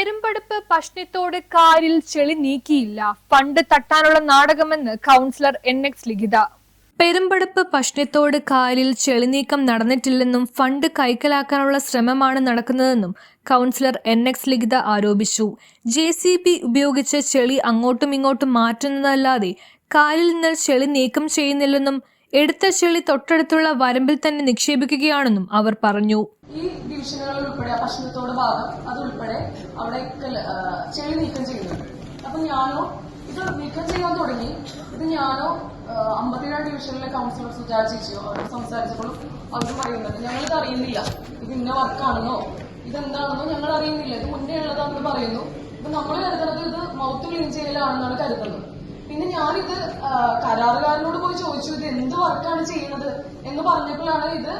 പെരുമ്പടുപ്പ് പഷ്ണിത്തോട് കാരിൽ ചെളി നീക്കിയില്ല, fund തട്ടാനുള്ള നാടകമെന്ന് councillor NX ലിഖിത. പെരുമ്പടുപ്പ് പഷ്ണിത്തോട് കാരിൽ ചെളി നീക്കം നടന്നിട്ടില്ലെന്നും ഫണ്ട് കൈക്കലാക്കാനുള്ള ശ്രമമാണ് നടക്കുന്നതെന്നും കൗൺസിലർ NX ലിഖിത ആരോപിച്ചു. JCB ഉപയോഗിച്ച് ചെളി അങ്ങോട്ടും ഇങ്ങോട്ടും മാറ്റുന്നതല്ലാതെ കാരിൽ നിന്ന് ചെളി നീക്കം ചെയ്യുന്നില്ലെന്നും എടുത്ത ചെളി തൊട്ടടുത്തുള്ള വരമ്പിൽ തന്നെ നിക്ഷേപിക്കുകയാണെന്നും അവർ പറഞ്ഞു. ഈ ഡിവിഷനുകളിൽ ഉൾപ്പെടെ പഷ്ണിത്തോട് ഭാഗം അതുൾപ്പെടെ അവിടെ ചെളി നീക്കം ചെയ്യുന്നുണ്ട്. അപ്പൊ ഞാനോ ഇത് നീക്കം ചെയ്യാൻ തുടങ്ങി. ഇത് ഞാനോ 52 ഡിവിഷനിലെ കൗൺസിലർ സുജാ ചേച്ചിയോ അവരോട് സംസാരിച്ചപ്പോഴും അവർ പറയുന്നുണ്ട്, ഞങ്ങളിത് അറിയുന്നില്ല, ഇത് ഇന്ന വർക്കാണെന്നോ ഇതെന്താണെന്നോ ഞങ്ങൾ അറിയുന്നില്ല, ഇത് മുന്നേ ഉള്ളതാണെന്ന് പറയുന്നു. ഇപ്പൊ നമ്മൾ കരുതുന്നത് ഇത് മൗത്ത് ക്ലീൻ ചെയ്യലാണെന്നാണ് കരുതുന്നത്. പിന്നെ ഞാനിത് കരാറുകാരനോട് പോയി ചോദിച്ചു, ഇത് എന്ത് വർക്കാണ് ചെയ്യുന്നത് എന്ന് പറഞ്ഞപ്പോഴാണ് ഇത്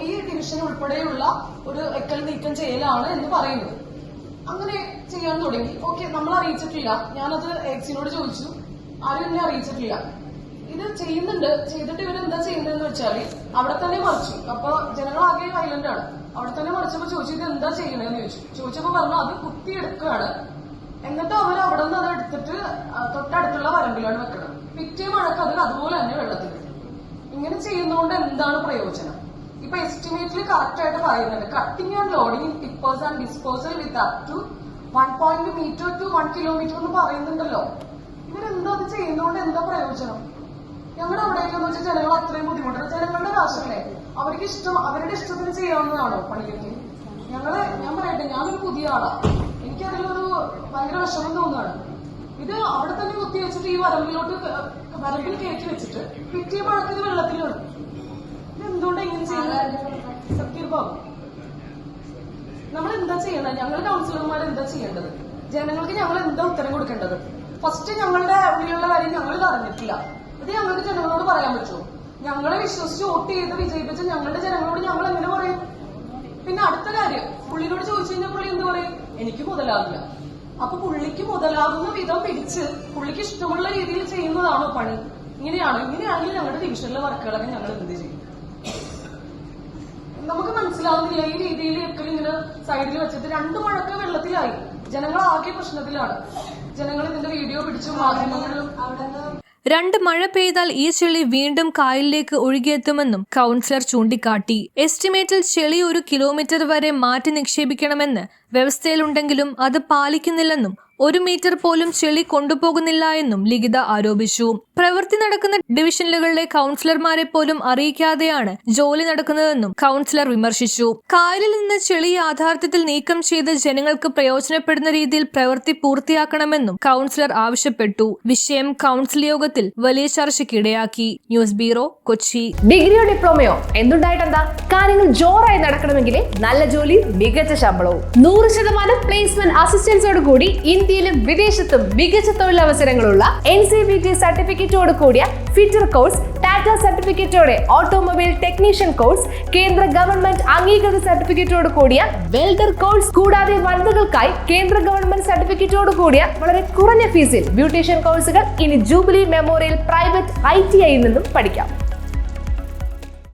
ഈ ഡിവിഷൻ ഉൾപ്പെടെയുള്ള ഒരു എക്കൽ നീക്കം ചെയ്യലാണ് എന്ന് പറയുന്നത്. അങ്ങനെ ചെയ്യാൻ തുടങ്ങി. ഓക്കെ, നമ്മൾ അറിയിച്ചിട്ടില്ല. ഞാനത് എക്സിനോട് ചോദിച്ചു, ആരും എന്നെ അറിയിച്ചിട്ടില്ല. ഇത് ചെയ്യുന്നുണ്ട്, ചെയ്തിട്ട് ഇവരെന്താ ചെയ്യുന്നതെന്ന് വെച്ചാൽ അവിടെ തന്നെ മറിച്ചു. അപ്പൊ ജനങ്ങളാകെ വയലന്റ് ആണ്. അവിടെ തന്നെ മറിച്ചപ്പോ ചോദിച്ചു, ഇത് എന്താ ചെയ്യണമെന്ന് ചോദിച്ചപ്പോ പറഞ്ഞു അത് കുത്തിയെടുക്കുകയാണ്. എന്നിട്ട് അവർ അവിടെ നിന്ന് അത് എടുത്തിട്ട് തൊട്ടടുത്തുള്ള വരമ്പിലാണ് വെക്കണം. പിറ്റേ മഴക്ക് അത് അതുപോലെ തന്നെ വെള്ളത്തിൽ. ഇങ്ങനെ ചെയ്യുന്നതുകൊണ്ട് എന്താണ് പ്രയോജനം? ഇപ്പൊ എസ്റ്റിമേറ്റിൽ കറക്റ്റ് ആയിട്ട് പറയുന്നുണ്ട്, cutting and loading in tippers and disposal with up to 1.2 metre to 1 kilometre എന്ന് പറയുന്നുണ്ടല്ലോ. ഇവരെന്താ അത് ചെയ്യുന്നതുകൊണ്ട് എന്താ പ്രയോജനം? ഞങ്ങളുടെ അവിടേക്കെന്ന് വെച്ചാൽ ജനങ്ങൾ അത്രയും ബുദ്ധിമുട്ടുണ്ട്. ജനങ്ങളുടെ കാശല്ലേ, അവരുടെ ഇഷ്ടത്തിന് ചെയ്യാവുന്നതാണോ പണിയൊക്കെ? ഞാൻ പറയട്ടെ, ഞാനൊരു പുതിയ ആളാണ്, എനിക്കതിലൊരു ഭയങ്കര വിഷമം തോന്നുകയാണ്. ഇത് അവിടെ തന്നെ കുത്തി വെച്ചിട്ട് ഈ വരമ്പിൽ കയറ്റി വെച്ചിട്ട് പിറ്റേ മഴക്ക് വെള്ളത്തിലാണ്. ഇത് എന്തുകൊണ്ടാണ് ഇങ്ങനെ ചെയ്യുന്നത്? സക്കീർ ബാബു, നമ്മൾ എന്താ ചെയ്യണത്? ഞങ്ങൾ കൗൺസിലർമാർ എന്താ ചെയ്യേണ്ടത്? ജനങ്ങൾക്ക് ഞങ്ങൾ എന്താ ഉത്തരം കൊടുക്കേണ്ടത്? ഫസ്റ്റ് ഞങ്ങളുടെ ഉള്ളിലുള്ള കാര്യം ഞങ്ങൾ അറിഞ്ഞിട്ടില്ല. ഇത് ഞങ്ങൾക്ക് ജനങ്ങളോട് പറയാൻ പറ്റുമോ? ഞങ്ങളെ വിശ്വസിച്ച് വോട്ട് ചെയ്ത് വിജയിപ്പിച്ച ഞങ്ങളുടെ ജനങ്ങളോട് ഞങ്ങൾ എങ്ങനെ പറയും? പിന്നെ അടുത്ത കാര്യം, പുള്ളിനോട് ചോദിച്ചു കഴിഞ്ഞാൽ പുള്ളി എന്ത് പറയും? എനിക്ക് മുതലാവില്ല. അപ്പൊ പുള്ളിക്ക് മുതലാകുന്ന വിധം പിടിച്ച് പുള്ളിക്ക് ഇഷ്ടമുള്ള രീതിയിൽ ചെയ്യുന്നതാണോ പണി? ഇങ്ങനെയാണെങ്കിൽ ഞങ്ങളുടെ ഡിവിഷനിലെ വർക്കുകളൊക്കെ ഞങ്ങൾ എന്ത് ചെയ്യും? നമുക്ക് മനസ്സിലാവുന്നില്ല. ഈ രീതിയിൽ ഒക്കെ ഇങ്ങനെ സൈഡിൽ വെച്ചിട്ട് 2 മഴക്ക് വെള്ളത്തിലായി. ജനങ്ങൾ ആകെ പ്രശ്നത്തിലാണ്. ജനങ്ങൾ ഇതിന്റെ വീഡിയോ പിടിച്ചു മാധ്യമങ്ങളിലും 2 മഴ പെയ്താൽ ഈ ചെളി വീണ്ടും കായലിലേക്ക് ഒഴുകിയെത്തുമെന്നും കൗൺസിലർ ചൂണ്ടിക്കാട്ടി. എസ്റ്റിമേറ്റിൽ ചെളി 1 കിലോമീറ്റർ വരെ മാറ്റി നിക്ഷേപിക്കണമെന്ന് വ്യവസ്ഥയിലുണ്ടെങ്കിലും അത് പാലിക്കുന്നില്ലെന്നും 1 മീറ്റർ പോലും ചെളി കൊണ്ടുപോകുന്നില്ല എന്നും ലിഖിത ആരോപിച്ചു. പ്രവൃത്തി നടക്കുന്ന ഡിവിഷനുകളിലെ കൗൺസിലർമാരെ പോലും അറിയിക്കാതെയാണ് ജോലി നടക്കുന്നതെന്നും കൗൺസിലർ വിമർശിച്ചു. കായലിൽ നിന്ന് ചെളി യാഥാർത്ഥ്യത്തിൽ നീക്കം ചെയ്ത് ജനങ്ങൾക്ക് പ്രയോജനപ്പെടുന്ന രീതിയിൽ പ്രവൃത്തി പൂർത്തിയാക്കണമെന്നും കൗൺസിലർ ആവശ്യപ്പെട്ടു. വിഷയം കൗൺസിൽ യോഗത്തിൽ വലിയ ചർച്ചയ്ക്കിടയാക്കി. News bureau, Kochi. ഡിഗ്രിയോ ഡിപ്ലോമയോ എന്തുണ്ടായിട്ടെന്താ? കാര്യങ്ങൾ ജോറായി നടക്കണമെങ്കിൽ നല്ല ജോലി, മികച്ച ശമ്പളവും 100% പ്ലേസ്മെന്റ് അസിസ്റ്റൻസോട് കൂടി ഇന്ത്യയിലും വിദേശത്തും മികച്ച തൊഴിലവസരങ്ങളുള്ള NCVT സർട്ടിഫിക്കറ്റോട് കൂടിയ ഫിറ്റർ കോഴ്സ്, ടാറ്റ സർട്ടിഫിക്കറ്റോടെ ഓട്ടോമൊബൈൽ ടെക്നീഷ്യൻ കോഴ്സ്, കേന്ദ്ര ഗവൺമെന്റ് അംഗീകൃത സർട്ടിഫിക്കറ്റോട് കൂടിയ വെൽഡർ കോഴ്സ്, കൂടാതെ വനിതകൾക്കായി കേന്ദ്ര ഗവൺമെന്റ് സർട്ടിഫിക്കറ്റോട് കൂടിയ വളരെ കുറഞ്ഞ ഫീസിൽ ബ്യൂട്ടീഷ്യൻ കോഴ്സുകൾ ഇനി ജൂബിലി മെമ്മോറിയൽ പ്രൈവറ്റ് ITI നിന്നും പഠിക്കാം.